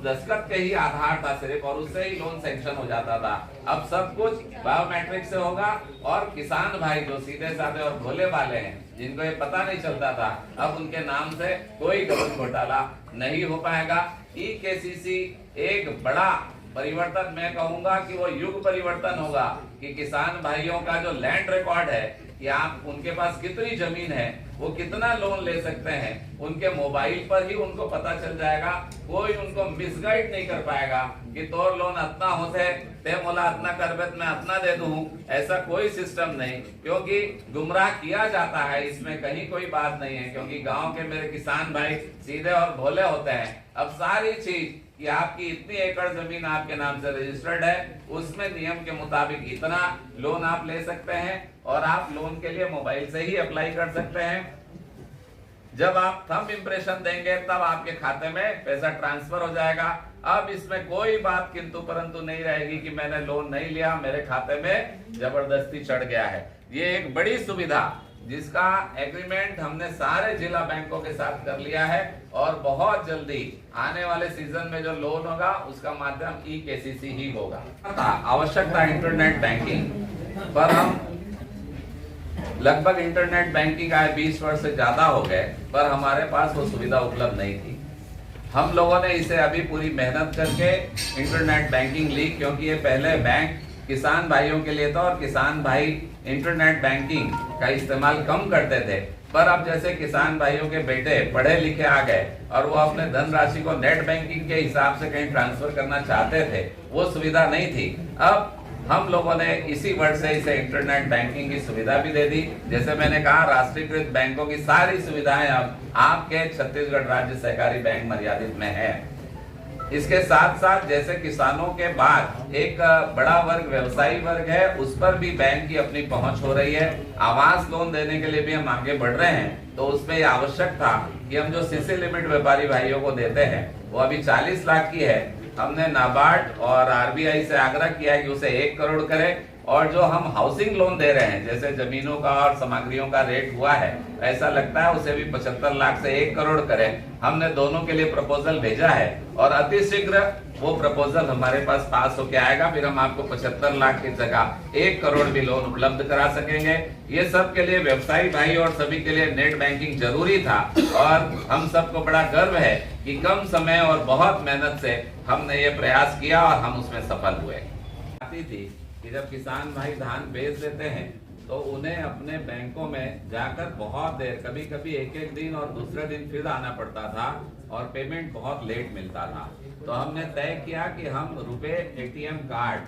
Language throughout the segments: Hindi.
दस्तखत के ही आधार था सिर्फ, और उससे ही लोन सैंक्शन हो जाता था। अब सब कुछ बायोमेट्रिक से होगा, और किसान भाई जो सीधे साधे और भोले वाले हैं, जिनको ये पता नहीं चलता था, अब उनके नाम से कोई गलत घोटाला नहीं हो पाएगा। ई-केसीसी एक बड़ा परिवर्तन, मैं कहूंगा कि वो युग परिवर्तन होगा कि किसान भाइयों का जो लैंड रिकॉर्ड है कि आप उनके पास कितनी जमीन है, वो कितना लोन ले सकते हैं, उनके मोबाइल पर ही उनको पता चल जाएगा। कोई उनको मिसगाइड नहीं कर पाएगा कि तोर लोन इतना होते ते मोला इतना करबे मैं इतना दे दूं, ऐसा कोई सिस्टम नहीं, क्योंकि गुमराह किया जाता है, इसमें कहीं कोई बात नहीं है। क्योंकि गांव के मेरे किसान भाई सीधे और भोले होते हैं। अब सारी चीज कि आपकी इतनी एकड़ जमीन आपके नाम से रजिस्टर्ड है, उसमें नियम के मुताबिक इतना लोन आप ले सकते हैं, और आप लोन के लिए मोबाइल से ही अप्लाई कर सकते हैं। जब आप थंब इम्प्रेशन देंगे तब आपके खाते में पैसा ट्रांसफर हो जाएगा। अब इसमें कोई बात किंतु परंतु नहीं रहेगी कि मैंने लोन नहीं लिया, मेरे खाते में जबरदस्ती चढ़ गया है। ये एक बड़ी सुविधा जिसका एग्रीमेंट हमने सारे जिला बैंकों के साथ कर लिया है, और बहुत जल्दी आने वाले सीजन में जो लोन होगा उसका माध्यम ई-केसीसी ही होगा। आवश्यकता इंटरनेट बैंकिंग पर, हम लगभग इंटरनेट बैंकिंग आए 20 वर्ष से ज्यादा हो गए, पर हमारे पास वो सुविधा उपलब्ध नहीं थी। हम लोगों ने इसे अभी पूरी मेहनत करके इंटरनेट बैंकिंग ली, क्योंकि ये पहले बैंक किसान भाइयों के लिए था और किसान भाई इंटरनेट बैंकिंग का इस्तेमाल कम करते थे। पर अब जैसे किसान भाइयों के बेटे पढ़े लिखे आ गए और वो अपने धनराशि को नेट बैंकिंग के हिसाब से कहीं ट्रांसफर करना चाहते थे, वो सुविधा नहीं थी। अब हम लोगों ने इसी वर्ष से इसे इंटरनेट बैंकिंग की सुविधा भी दे दी। जैसे मैंने कहा, राष्ट्रीयकृत बैंकों की सारी सुविधाएं अब आपके छत्तीसगढ़ राज्य सहकारी बैंक मर्यादित में है। इसके साथ साथ जैसे किसानों के बाद एक बड़ा वर्ग व्यवसायी वर्ग है, उस पर भी बैंक की अपनी पहुंच हो रही है। आवास लोन देने के लिए भी हम आगे बढ़ रहे हैं, तो उसमें यह आवश्यक था कि हम जो सीसी लिमिट व्यापारी भाइयों को देते हैं वो अभी 40 लाख की है। हमने नाबार्ड और आरबीआई से आग्रह किया है कि उसे 1 करोड़ करें, और जो हम हाउसिंग लोन दे रहे हैं, जैसे जमीनों का और सामग्रियों का रेट हुआ है, ऐसा लगता है उसे भी 75 लाख से 1 करोड़ करें। हमने दोनों के लिए प्रपोजल भेजा है, और अतिशीघ्र वो प्रपोजल हमारे पास होके आएगा। फिर हम आपको 75 लाख की जगह 1 करोड़ भी लोन उपलब्ध करा सकेंगे। ये सब के लिए व्यवसायी भाई और सभी के लिए नेट बैंकिंग जरूरी था, और हम सबको बड़ा गर्व है कि कम समय और बहुत मेहनत से हमने ये प्रयास किया और हम उसमें सफल हुए। आती थी कि जब किसान भाई धान बेच देते हैं तो उन्हें अपने बैंकों में जाकर बहुत देर, कभी कभी 1-1 दिन और दूसरे दिन फिर आना पड़ता था, और पेमेंट बहुत लेट मिलता था। तो हमने तय किया कि हम रुपए एटीएम कार्ड,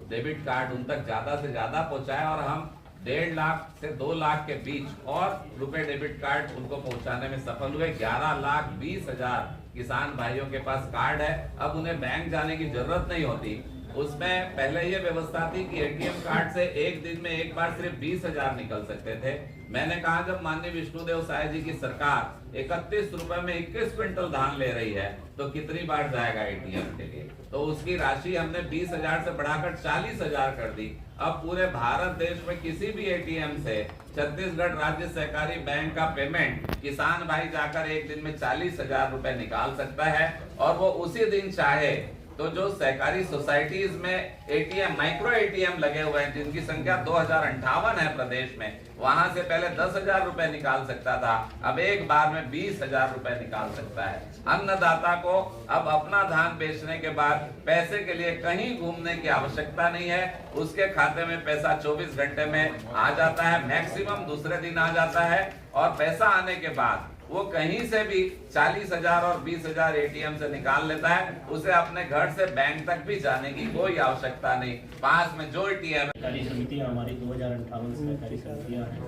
डेबिट कार्ड उन तक ज्यादा से ज्यादा पहुंचाएं, और हम 1.5 लाख से 2 लाख के बीच और रुपए डेबिट कार्ड उनको पहुंचाने में सफल हुए। 11,20,000 किसान भाइयों के पास कार्ड है। अब उन्हें बैंक जाने की जरूरत नहीं होती। उसमें पहले ये व्यवस्था थी कि एटीएम कार्ड से एक दिन में एक बार सिर्फ 20,000 निकल सकते थे। मैंने कहा, जब माननीय विष्णुदेव साय जी की सरकार 31 रुपए में 21 क्विंटल धान ले रही है, तो कितनी बार जाएगा एटीएम के लिए? तो उसकी राशि हमने 20,000 से बढ़ाकर 40,000 कर दी। अब पूरे भारत देश में किसी भी एटीएम से छत्तीसगढ़ राज्य सहकारी बैंक का पेमेंट किसान भाई जाकर एक दिन में 40,000 रुपए निकाल सकता है, और वो उसी दिन चाहे तो जो सहकारी सोसाइटीज में एटीएम, माइक्रो एटीएम लगे हुए हैं, जिनकी संख्या 2058 है प्रदेश में, वहां से पहले 10,000 रुपए निकाल सकता था, अब एक बार में 20,000 रुपए निकाल सकता है। अन्नदाता को अब अपना धान बेचने के बाद पैसे के लिए कहीं घूमने की आवश्यकता नहीं है। उसके खाते में पैसा 24 घंटे में आ जाता है, मैक्सिमम दूसरे दिन आ जाता है, और पैसा आने के बाद वो कहीं से भी 40,000 और 20,000 एटीएम से निकाल लेता है। उसे अपने घर से बैंक तक भी जाने की कोई आवश्यकता नहीं। पास में जो एटीएम सहकारी समितियाँ हमारी 2058 सहकारी समितियाँ हैं,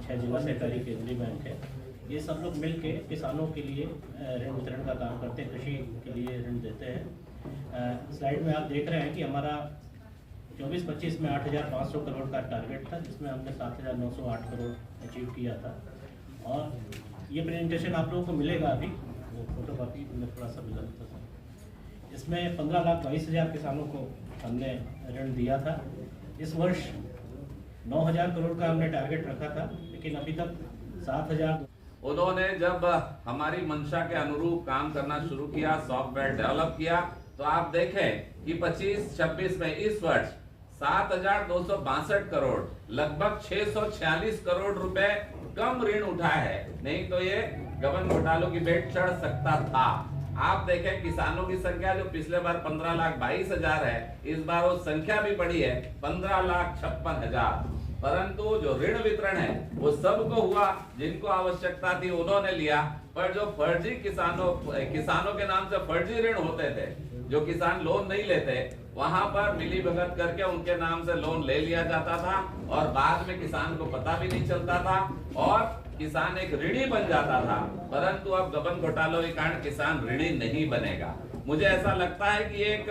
6 जिला सहकारी केंद्रीय बैंक है। ये सब लोग मिलके किसानों के लिए ऋण वितरण का काम करते हैं, कृषि के लिए ऋण देते हैं। स्लाइड में आप देख रहे हैं कि हमारा 24-25 में 8,500 करोड़ का टारगेट था, जिसमें हमने 7,908 करोड़ अचीव किया था। और ये प्रेजेंटेशन आप लोगों को मिलेगा अभी, वो फोटो कॉपी में थोड़ा सा मिला था। इसमें 15,22,000 किसानों को हमने ऋण दिया था। इस वर्ष 9,000 करोड़ का हमने टारगेट रखा था, लेकिन अभी तक 7,000 उन्होंने जब हमारी मंशा के अनुरूप काम करना शुरू किया, सॉफ्टवेयर डेवलप किया, तो आप देखें कि 25-26 में इस वर्ष 7,262 करोड़, लगभग 646 करोड़ रुपए कम ऋण उठा है। नहीं तो ये गबन घोटालों की बेट चढ़ सकता था। आप देखें किसानों की संख्या जो पिछले बार 15,22,000 है, इस बार वो संख्या भी बढ़ी है 15,56,000। परंतु जो ऋण वितरण है वो सबको हुआ, जिनको आवश्यकता थी उन्होंने लिया। पर जो फर्जी किसानों के नाम से फर्जी ऋण होते थे, जो किसान लोन नहीं लेते, वहां पर मिली भगत करके उनके नाम से लोन ले लिया जाता था और बाद में किसान को पता भी नहीं चलता था और किसान एक ऋणी बन जाता था। परंतु अब गबन घोटालों के कारण किसान ऋणी नहीं बनेगा। मुझे ऐसा लगता है कि एक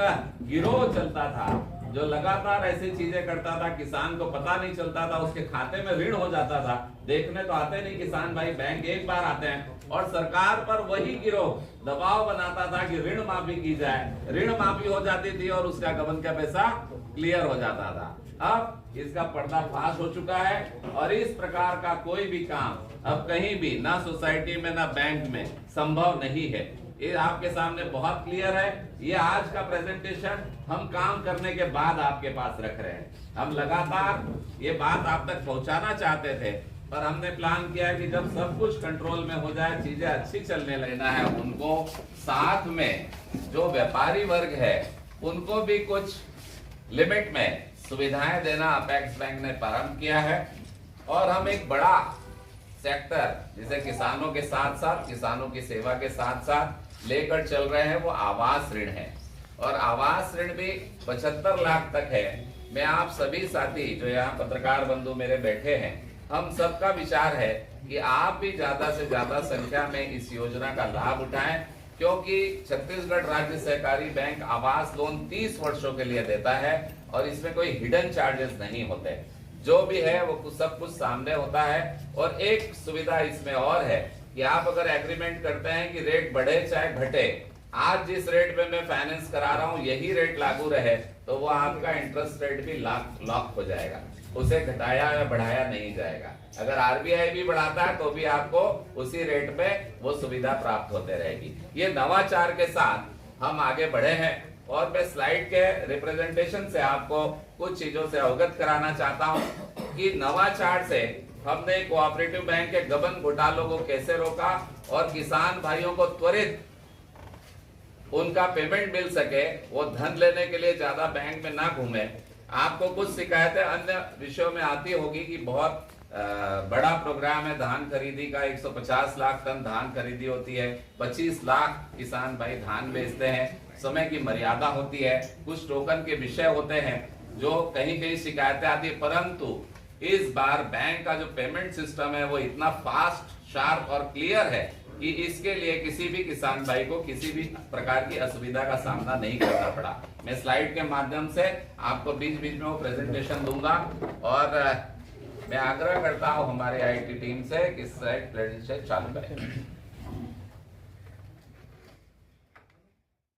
गिरोह चलता था जो लगातार ऐसी चीजें करता था, किसान को पता नहीं चलता था, उसके खाते में ऋण हो जाता था। देखने तो आते नहीं किसान भाई, बैंक एक बार आते हैं और सरकार पर वही गिरोह दबाव बनाता था कि ऋण माफी की जाए। ऋण माफी हो जाती थी और उसका गबन का पैसा क्लियर हो जाता था। अब इसका पर्दाफाश हो चुका है और इस प्रकार का कोई भी काम अब कहीं भी, ना सोसाइटी में ना बैंक में, संभव नहीं है। ये आपके सामने बहुत क्लियर है। ये आज का प्रेजेंटेशन हम काम करने के बाद आपके पास रख रहे हैं। हम लगातार ये बात आप तक पहुंचाना चाहते थे, पर हमने प्लान किया है कि जब सब कुछ कंट्रोल में हो जाए, चीजें अच्छी चलने लगना है, उनको साथ में जो व्यापारी वर्ग है उनको भी कुछ लिमिट में सुविधाएं देना अपेक्स बैंक ने प्रारंभ किया है। और हम एक बड़ा सेक्टर जिसे किसानों के साथ साथ, किसानों की सेवा के साथ साथ लेकर चल रहे हैं, वो आवास ऋण है। और आवास ऋण भी 75 लाख तक है। मैं आप सभी साथी जो यहाँ पत्रकार बंधु मेरे बैठे हैं, हम सबका विचार है कि आप भी ज्यादा से ज्यादा संख्या में इस योजना का लाभ उठाएं, क्योंकि छत्तीसगढ़ राज्य सहकारी बैंक आवास लोन 30 वर्षों के लिए देता है और इसमें कोई हिडन चार्जेस नहीं होते। जो भी है वो सब कुछ सामने होता है। और एक सुविधा इसमें और है कि आप अगर एग्रीमेंट करते हैं कि रेट बढ़े चाहे घटे, आज जिस रेट पे मैं फाइनेंस करा रहा हूँ यही रेट लागू रहे, तो वो आपका इंटरेस्ट रेट भी लॉक हो जाएगा, उसे घटाया या बढ़ाया नहीं जाएगा। अगर आरबीआई भी बढ़ाता है तो भी आपको उसी रेट पे वो सुविधा प्राप्त होते रहेगी। ये नवाचार के साथ हम आगे बढ़े हैं और मैं स्लाइड के रिप्रेजेंटेशन से आपको कुछ चीजों से अवगत कराना चाहता हूं कि नवाचार से हमने कोऑपरेटिव बैंक के गबन घोटालों को कैसे रोका और किसान भाइयों को त्वरित उनका पेमेंट मिल सके, वो धन लेने के लिए ज्यादा बैंक में ना घूमे। आपको कुछ शिकायतें अन्य विषयों में आती होगी कि बहुत बड़ा प्रोग्राम है धान खरीदी का, 150 लाख टन धान खरीदी होती है, 25 लाख किसान भाई धान बेचते हैं, समय की मर्यादा होती है, कुछ टोकन के विषय होते हैं जो कहीं कहीं शिकायतें आती है। परंतु इस बार बैंक का जो पेमेंट सिस्टम है वो इतना फास्ट, शार्प और क्लियर है कि इसके लिए किसी भी किसान भाई को किसी भी प्रकार की असुविधा का सामना नहीं करना पड़ा। मैं स्लाइड के माध्यम से आपको बीच बीच में वो प्रेजेंटेशन दूंगा और मैं आग्रह करता हूं हमारे आईटी टीम से कि स्लाइड प्रेजेंटेशन चालू करें।